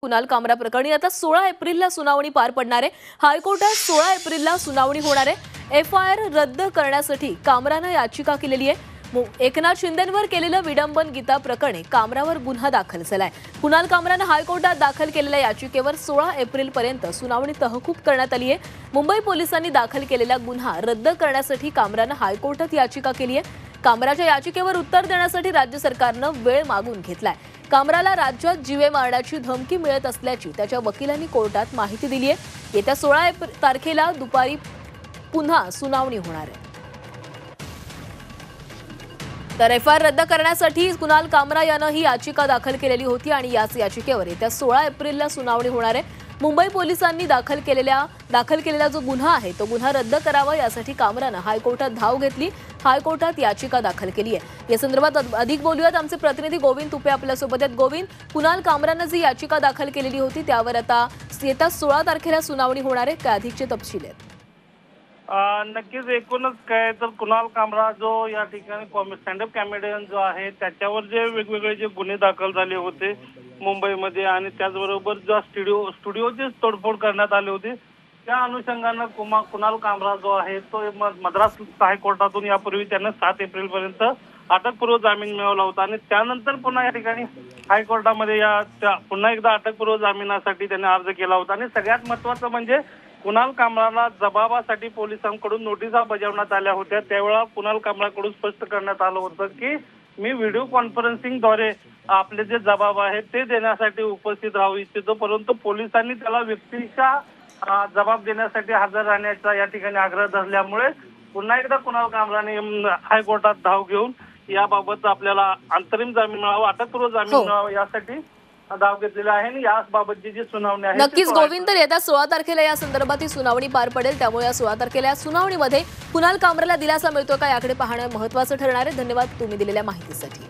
कुणाल कामरा प्रकरणी आता 16 एप्रिलला सुनावणी पार पडणार आहे। हायकोर्टात 16 एप्रिलला सुनावणी होणार आहे। एफआयआर रद्द करण्यासाठी कामराने याचिका केलेली आहे। एकनाथ शिंदेंवर केलेलं विडंबन गीता प्रकरणी कामरावर गुन्हा दाखल झालाय। कुणाल कामराने हायकोर्टात दाखल केलेल्या याचिकेवर 16 एप्रिल पर्यंत सुनावणी तहकूब करण्यात आली आहे। मुंबई पोलिसांनी दाखल केलेला गुन्हा रद्द करण्यासाठी कामराने हायकोर्टात याचिका केली आहे। कामराच्या याचिकेवर उत्तर देण्यासाठी राज्य सरकारने वेळ मागून घेतलाय। कामराला राज्यात जीवे मारण्याची धमकी मिळत असल्याची त्याच्या वकिलांनी कोर्टात माहिती दिली आहे। येत्या 16 तारखेला दुपारी पुन्हा सुनावणी होणार आहे। तर एफआयआर रद्द करण्यासाठी कुणाल कामरा यानं ही याचिका दाखल केलेली होती आणि याच याचिकेवर येत्या 16 एप्रिलला सुनावणी होणार आहे। मुंबई पोलिसांनी दाखल केलेला जो गुन्हा आहे तो गुन्हा रद्द करावा यासाठी कामराने हायकोर्टात धाव घेतली। हायकोर्टात याचिका दाखल केली आहे। या संदर्भात अधिक बोलूयात, आमचे प्रतिनिधी गोविंद तुपे आपल्या सोबत आहेत। गोविंद, कुणाल कामराने जी याचिका दाखल केलेली होती त्यावर आता येत्या 16 तारखेला सुनावणी होणार आहे, काय अधिकचे तपशील आहेत? नक्कीच एकूणच काय तर कुणाल कामरा जो या ठिकाणी स्टँडअप कॉमेडियन जो आहे त्याच्यावर जे वेगवेगळे जे गुन्हे दाखल झाले होते मुंबईमध्ये आणि त्याचबरोबर जो स्टुडिओची तोडफोड करण्यात आली होती त्या अनुषंगाने कुणाल कामरा जो आहे तो मद्रास हायकोर्टातून यापूर्वी त्यांना 7 एप्रिल पर्यंत अटकपूर्व जामीन मिळवला होता आणि त्यानंतर पुन्हा या ठिकाणी हायकोर्टामध्ये पुन्हा एकदा अटकपूर्व जामिनासाठी त्यांनी अर्ज केला होता। आणि सगळ्यात महत्त्वाचं म्हणजे कुणाल कामराला जबाबासाठी पोलिसांकडून नोटिसा बजावण्यात आल्या होत्या। त्यावेळेला कुणाल कामराकडून स्पष्ट करण्यात आलं होतं की मी व्हिडिओ कॉन्फरन्सिंगद्वारे आपले जे जबाब आहेत ते देण्यासाठी उपस्थित राहू इच्छितो, परंतु पोलिसांनी त्याला व्यक्तिशः जबाब देण्यासाठी हजर राहण्याचा या ठिकाणी आग्रह धरल्यामुळे पुन्हा एकदा कुणाल कामराने हायकोर्टात धाव घेऊन याबाबत आपल्याला अंतरिम जामीन मिळावा, अटकपूर्व जामीन मिळावा यासाठी धाव घेतलेला आहे आणि याबाबतची जी सुनावणी आहे नक्कीच गोविंद, तर येत्या 16 तारखेला या संदर्भात ही सुनावणी पार पडेल, त्यामुळे या 16 तारखेला या सुनावणीमध्ये कुणाल कामराला दिलासा मिळतो का याकडे पाहणं महत्त्वाचं ठरणार आहे। धन्यवाद तुम्ही दिलेल्या माहितीसाठी।